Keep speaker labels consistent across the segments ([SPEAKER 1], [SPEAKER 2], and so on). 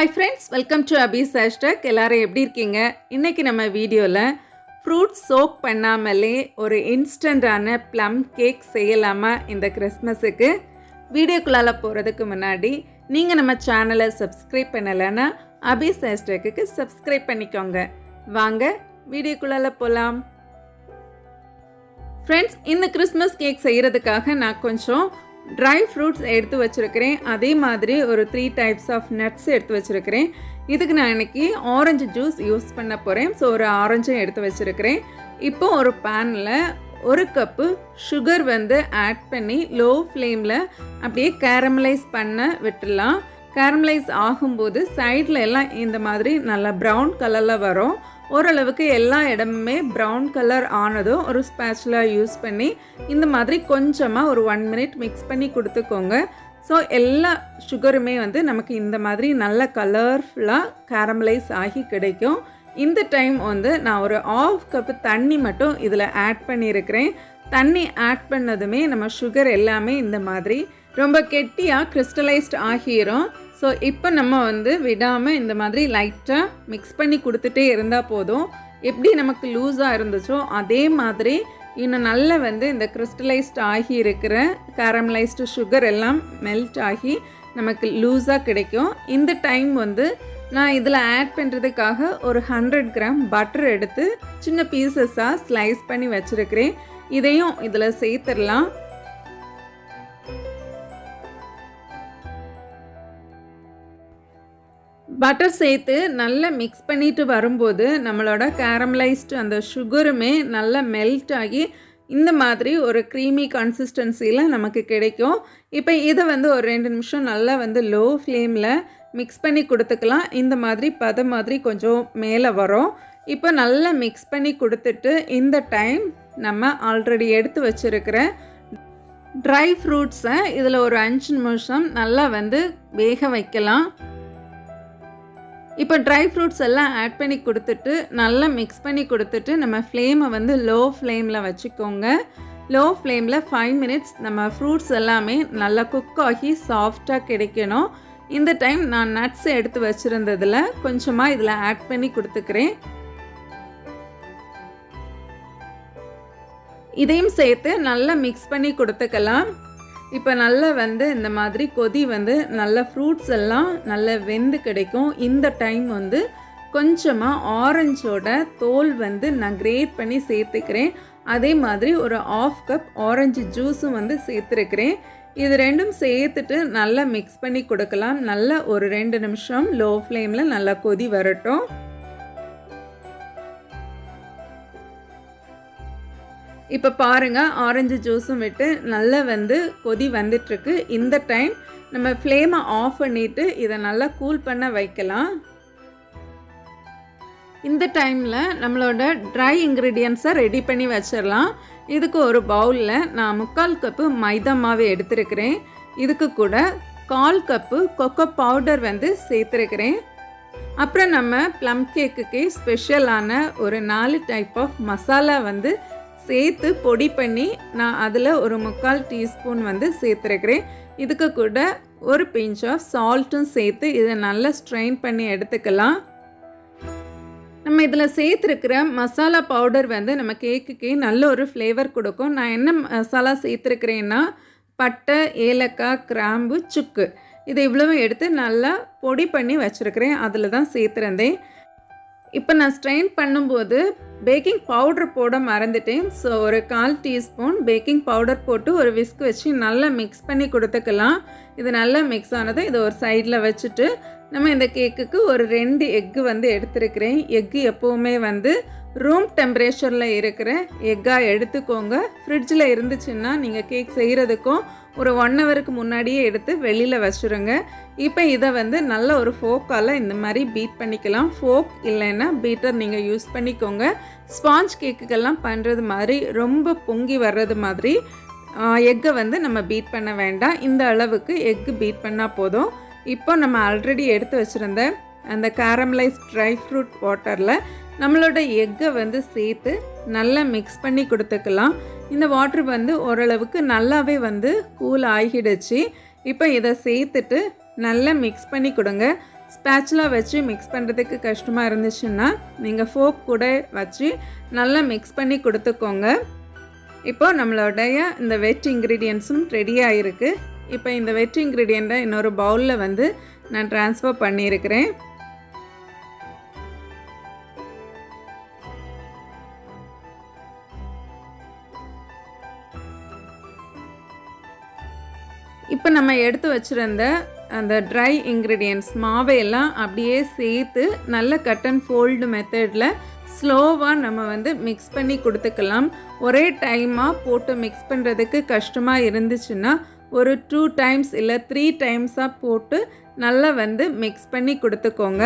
[SPEAKER 1] Hi friends, welcome to Abhi's hashtag. எல்லாரும் எப்படி இருக்கீங்க? இன்னைக்கு நம்ம வீடியோல ஃப்ரூட் சோக் பண்ணாமலே ஒரு இன்ஸ்டன்டான ப்ளம் கேக் செய்யலாமா இந்த கிறிஸ்மஸுக்கு? வீடியோக்குள்ளால போகிறதுக்கு முன்னாடி நீங்கள் நம்ம சேனலை சப்ஸ்கிரைப் பண்ணலைன்னா அபிஸ் ஹேஷ்டேக்கு சப்ஸ்கிரைப் பண்ணிக்கோங்க. வாங்க வீடியோக்குள்ளால போகலாம். ஃப்ரெண்ட்ஸ், இந்த கிறிஸ்மஸ் கேக் செய்கிறதுக்காக நான் கொஞ்சம் ட்ரை ஃப்ரூட்ஸ் எடுத்து வச்சுருக்கிறேன். அதே மாதிரி ஒரு 3 டைப்ஸ் ஆஃப் நட்ஸ் எடுத்து வச்சுருக்கிறேன். இதுக்கு நான் இன்றைக்கி ஆரஞ்சு ஜூஸ் யூஸ் பண்ண போகிறேன். ஸோ ஒரு ஆரஞ்சும் எடுத்து வச்சுருக்கிறேன். இப்போ ஒரு பேனில் 1 கப்பு சுகர் ஆட் பண்ணி லோ ஃப்ளேமில் அப்படியே கேரமலைஸ் பண்ண விட்டுடலாம். கேரமலைஸ் ஆகும்போது சைடில் எல்லாம் இந்த மாதிரி நல்லா ப்ரௌன் கலரில் வரும். ஓரளவுக்கு எல்லா இடமுமே ப்ரௌன் கலர் ஆனதும் ஒரு ஸ்பேச்சுலா யூஸ் பண்ணி இந்த மாதிரி கொஞ்சமாக ஒரு 1 மினிட் மிக்ஸ் பண்ணி கொடுத்துக்கோங்க. ஸோ எல்லா சுகருமே நமக்கு இந்த மாதிரி நல்ல கலர்ஃபுல்லாக கேரமலைஸ் ஆகி கிடைக்கும். இந்த டைம் நான் ஒரு 1/2 கப்பு தண்ணி மட்டும் இதில் ஆட் பண்ணியிருக்கிறேன். தண்ணி ஆட் பண்ணதுமே நம்ம சுகர் எல்லாமே இந்த மாதிரி ரொம்ப கெட்டியாக கிறிஸ்டலைஸ்ட் ஆகிரும். ஸோ இப்போ நம்ம விடாமல் இந்த மாதிரி லைட்டாக மிக்ஸ் பண்ணி கொடுத்துட்டே இருந்தால் போதும். எப்படி நமக்கு லூஸாக இருந்துச்சோ அதே மாதிரி இன்னும் நல்ல இந்த கிறிஸ்டலைஸ்ட் ஆகி இருக்கிற கேரமலைஸ்டு சுகர் எல்லாம் மெல்ட் ஆகி நமக்கு லூஸாக கிடைக்கும். இந்த டைம் நான் இதில் ஆட் பண்ணுறதுக்காக ஒரு 100 கிராம் பட்டர் எடுத்து சின்ன பீசஸாக ஸ்லைஸ் பண்ணி வச்சுருக்கிறேன். இதையும் இதில் சேர்த்துடலாம். பட்டர் சேர்த்து நல்லா மிக்ஸ் பண்ணிட்டு வரும்போது நம்மளோட கேரமலைஸ்டு அந்த சுகருமே நல்லா மெல்ட் ஆகி இந்த மாதிரி ஒரு க்ரீமி கன்சிஸ்டன்சியில் நமக்கு கிடைக்கும். இப்போ இதை ஒரு 2 நிமிஷம் நல்லா லோ ஃப்ளேமில் மிக்ஸ் பண்ணி கொடுத்துக்கலாம். இந்த மாதிரி பதம் மாதிரி கொஞ்சம் மேலே வரும். இப்போ நல்லா மிக்ஸ் பண்ணி கொடுத்துட்டு இந்த டைம் நம்ம ஆல்ரெடி எடுத்து வச்சுருக்கிற ட்ரை ஃப்ரூட்ஸை இதில் ஒரு 5 நிமிஷம் நல்லா வேக வைக்கலாம். இப்போ ட்ரை ஃப்ரூட்ஸ் எல்லாம் ஆட் பண்ணி கொடுத்துட்டு நல்லா மிக்ஸ் பண்ணி கொடுத்துட்டு நம்ம ஃப்ளேமை லோ ஃப்ளேமில் வச்சுக்கோங்க. லோ ஃப்ளேமில் 5 மினிட்ஸ் நம்ம ஃப்ரூட்ஸ் எல்லாமே நல்லா குக் ஆகி சாஃப்டாக கிடைக்கணும். இந்த டைம் நான் நட்ஸ் எடுத்து வச்சுருந்ததில் கொஞ்சமாக இதில் ஆட் பண்ணி கொடுத்துக்கிறேன். இதையும் சேர்த்து நல்லா மிக்ஸ் பண்ணி கொடுத்துக்கலாம். இப்போ நல்லா இந்த மாதிரி கொதி நல்ல ஃப்ரூட்ஸ் எல்லாம் நல்லா வெந்து கிடைக்கும். இந்த டைம் கொஞ்சமாக ஆரஞ்சோட தோல் நான் கிரேட் பண்ணி சேர்த்துக்கிறேன். அதே மாதிரி ஒரு 1/2 கப் ஆரஞ்சு ஜூஸும் சேர்த்துருக்கிறேன். இது ரெண்டும் சேர்த்துட்டு நல்லா மிக்ஸ் பண்ணி கொடுக்கலாம். நல்லா ஒரு 2 நிமிஷம் லோ ஃப்ளேமில் நல்லா கொதி வரட்டும். இப்போ பாருங்கள், ஆரஞ்சு ஜூஸும் விட்டு நல்லா கொதி வந்துட்டுருக்கு. இந்த டைம் நம்ம ஃப்ளேமை ஆஃப் பண்ணிவிட்டு இதை நல்லா கூல் பண்ண வைக்கலாம். இந்த டைமில் நம்மளோட ட்ரை இன்க்ரீடியன்ஸை ரெடி பண்ணி வச்சிடலாம். இதுக்கு ஒரு பவுலில் நான் 3/4 கப்பு மைதா மாவு எடுத்துருக்கிறேன். இதுக்கு கூட 1/4 கப்பு கொக்கோ பவுடர் சேர்த்துருக்கிறேன். அப்புறம் நம்ம ப்ளம் கேக்குக்கு ஸ்பெஷலான ஒரு 4 டைப் ஆஃப் மசாலா சேர்த்து பொடி பண்ணி நான் அதில் ஒரு 3/4 டீஸ்பூன் சேர்த்துருக்கிறேன். இதுக்கு கூட ஒரு பிஞ்ச் ஆஃப் சால்ட்டும் சேர்த்து இதை நல்லா ஸ்ட்ரெயின் பண்ணி எடுத்துக்கலாம். நம்ம இதில் சேர்த்துருக்கிற மசாலா பவுடர் நம்ம கேக்குக்கு நல்ல ஒரு ஃப்ளேவர் கொடுக்கும். நான் என்ன மசாலா சேர்த்துருக்கிறேன்னா பட்டை, ஏலக்காய், கிராம்பு, சுக்கு இதை இவ்வளவும் எடுத்து நல்லா பொடி பண்ணி வச்சுருக்கிறேன். அதில் தான் சேர்த்துருந்தேன். இப்போ நான் ஸ்ட்ரெயின் பண்ணும்போது பேக்கிங் பவுடர் போட மறந்துட்டேன். ஸோ ஒரு 1/4 டீஸ்பூன் பேக்கிங் பவுடர் போட்டு ஒரு விஸ்க் வச்சு நல்லா மிக்ஸ் பண்ணி கொடுத்துக்கலாம். இது நல்லா மிக்ஸ் ஆனது இதை ஒரு சைடில் வச்சுட்டு நம்ம இந்த கேக்குக்கு ஒரு 2 எக்கு எடுத்துருக்கிறேன். எக்கு எப்போவுமே ரூம் டெம்பரேச்சரில் இருக்கிற எக்காக எடுத்துக்கோங்க. ஃப்ரிட்ஜில் இருந்துச்சுன்னா நீங்கள் கேக் செய்கிறதுக்கும் ஒரு 1 ஹவருக்கு முன்னாடியே எடுத்து வெளியில் வச்சுருங்க. இப்போ இதை நல்ல ஒரு ஃபோக்கால் இந்த மாதிரி பீட் பண்ணிக்கலாம். ஃபோக் இல்லைன்னா பீட்டர் நீங்கள் யூஸ் பண்ணிக்கோங்க. ஸ்பாஞ்ச் கேக்குக்கெல்லாம் பண்ணுறது மாதிரி ரொம்ப பொங்கி வர்றது மாதிரி எக்கை நம்ம பீட் பண்ண வேண்டாம். இந்த அளவுக்கு எக்கு பீட் பண்ணால் போதும். இப்போ நம்ம ஆல்ரெடி எடுத்து வச்சுருந்த அந்த கேரமலைஸ் ட்ரை ஃப்ரூட் வாட்டரில் நம்மளோட எக்கை சேர்த்து நல்லா மிக்ஸ் பண்ணி கொடுத்துக்கலாம். இந்த வாட்டர் ஓரளவுக்கு நல்லாவே கூல் ஆகிடுச்சு. இப்போ இதை சேர்த்துட்டு நல்லா மிக்ஸ் பண்ணி கொடுங்க. ஸ்பேச்சுலா வச்சு மிக்ஸ் பண்ணுறதுக்கு கஷ்டமாக இருந்துச்சுன்னா நீங்கள் ஃபோக் கூட வச்சு நல்லா மிக்ஸ் பண்ணி கொடுத்துக்கோங்க. இப்போ நம்மளுடைய இந்த வெட் இன்க்ரீடியன்ட்ஸும் ரெடியாக இருக்குது. இப்போ இந்த வெட் இன்க்ரீடியண்ட்டை இன்னொரு பவுலில் வந்து நான் ட்ரான்ஸ்ஃபர் பண்ணியிருக்கிறேன். இப்போ நம்ம எடுத்து வச்சுருந்த அந்த ட்ரை இன்க்ரீடியன்ட்ஸ் மாவையெல்லாம் அப்படியே சேர்த்து நல்ல கட் அண்ட் ஃபோல்டு மெத்தடில் ஸ்லோவாக நம்ம வந்து மிக்ஸ் பண்ணி கொடுத்துக்கலாம். ஒரே டைமாக போட்டு மிக்ஸ் பண்ணுறதுக்கு கஷ்டமாக இருந்துச்சுன்னா ஒரு 2 டைம்ஸ் இல்லை 3 டைம்ஸாக போட்டு நல்லா வந்து மிக்ஸ் பண்ணி கொடுத்துக்கோங்க.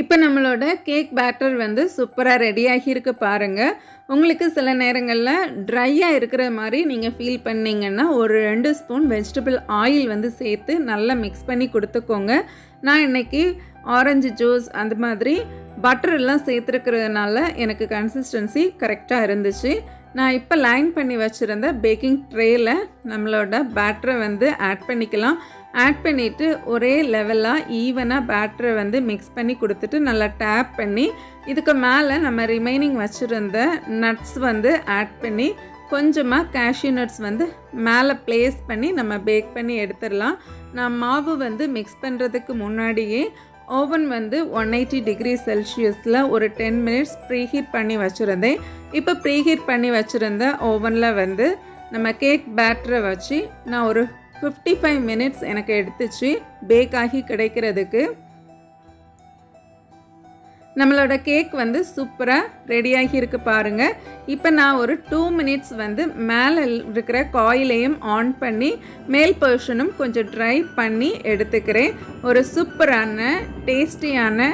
[SPEAKER 1] இப்போ நம்மளோட கேக் பேட்டர் வந்து சூப்பராக ரெடியாகி இருக்கு பாருங்கள். உங்களுக்கு சில நேரங்களில் ட்ரையாக இருக்கிற மாதிரி நீங்கள் ஃபீல் பண்ணிங்கன்னா ஒரு 2 ஸ்பூன் வெஜிடபிள் ஆயில் வந்து சேர்த்து நல்லா மிக்ஸ் பண்ணி கொடுத்துக்கோங்க. நான் இன்றைக்கி ஆரஞ்சு ஜூஸ் அந்த மாதிரி பட்டர் எல்லாம் சேர்த்துருக்கிறதுனால எனக்கு கன்சிஸ்டன்சி கரெக்டாக இருந்துச்சு. நான் இப்போ லைன் பண்ணி வச்சுருந்த பேக்கிங் ட்ரேயில் நம்மளோட பேட்டரை வந்து ஆட் பண்ணிக்கலாம். ஆட் பண்ணிவிட்டு ஒரே லெவலாக ஈவனாக பேட்டரை வந்து மிக்ஸ் பண்ணி கொடுத்துட்டு நல்லா டேப் பண்ணி இதுக்கு மேலே நம்ம ரிமைனிங் வச்சுருந்த நட்ஸ் வந்து ஆட் பண்ணி கொஞ்சமாக கேஷ்யூ நட்ஸ் வந்து மேலே ப்ளேஸ் பண்ணி நம்ம பேக் பண்ணி எடுத்துடலாம். நான் மாவு வந்து மிக்ஸ் பண்ணுறதுக்கு முன்னாடியே ஓவன் வந்து 180 டிகிரி செல்சியஸில் ஒரு 10 மினிட்ஸ் ப்ரீஹீட் பண்ணி வச்சுருந்தேன். இப்போ ப்ரீஹீட் பண்ணி வச்சுருந்த ஓவனில் வந்து நம்ம கேக் பேட்டரை வச்சு நான் ஒரு 55 மினிட்ஸ் எனக்கு எடுத்துச்சு பேக் ஆகி கிடைக்கிறதுக்கு. நம்மளோட கேக் வந்து சூப்பராக ரெடியாகி இருக்கு பாருங்கள். இப்போ நான் ஒரு 2 மினிட்ஸ் வந்து மேலே இருக்கிற காயிலையும் ஆன் பண்ணி மேல் போர்ஷனும் கொஞ்சம் ட்ரை பண்ணி எடுத்துக்கிறேன். ஒரு சூப்பரான டேஸ்டியான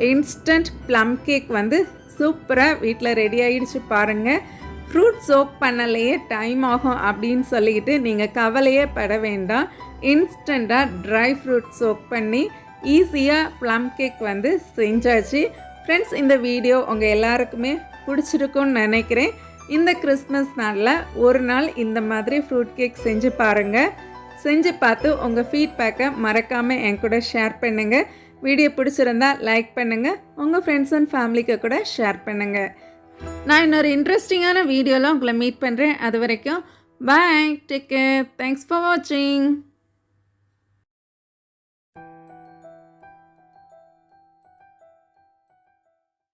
[SPEAKER 1] இன்ஸ்டன்ட் ப்ளம் கேக் வந்து சூப்பராக வீட்டில் ரெடி ஆகிடுச்சு பாருங்கள். ஃப்ரூட் சோக் பண்ணலையே டைம் ஆகும் அப்படின்னு சொல்லிக்கிட்டு நீங்கள் கவலையே பட வேண்டாம். இன்ஸ்டண்ட்டாக ட்ரை ஃப்ரூட் சோக் பண்ணி ஈஸியாக ப்ளம் கேக் வந்து செஞ்சாச்சு. ஃப்ரெண்ட்ஸ், இந்த வீடியோ உங்கள் எல்லாருக்குமே பிடிச்சிருக்குன்னு நினைக்கிறேன். இந்த கிறிஸ்மஸ் நாளில் ஒரு நாள் இந்த மாதிரி ஃப்ரூட் கேக் செஞ்சு பாருங்கள். செஞ்சு பார்த்து உங்கள் ஃபீட்பேக்கை மறக்காமல் என் கூட ஷேர் பண்ணுங்கள். வீடியோ பிடிச்சிருந்தா லைக் பண்ணுங்கள். உங்கள் ஃப்ரெண்ட்ஸ் அண்ட் ஃபேமிலிக்கு கூட ஷேர் பண்ணுங்கள். நான் இன்னொரு இன்ட்ரெஸ்டிங்கான வீடியோவில் உங்களை மீட் பண்ணுறேன். அது வரைக்கும் பாய், டேக் கேர், தேங்க்ஸ் ஃபார் வாட்சிங்.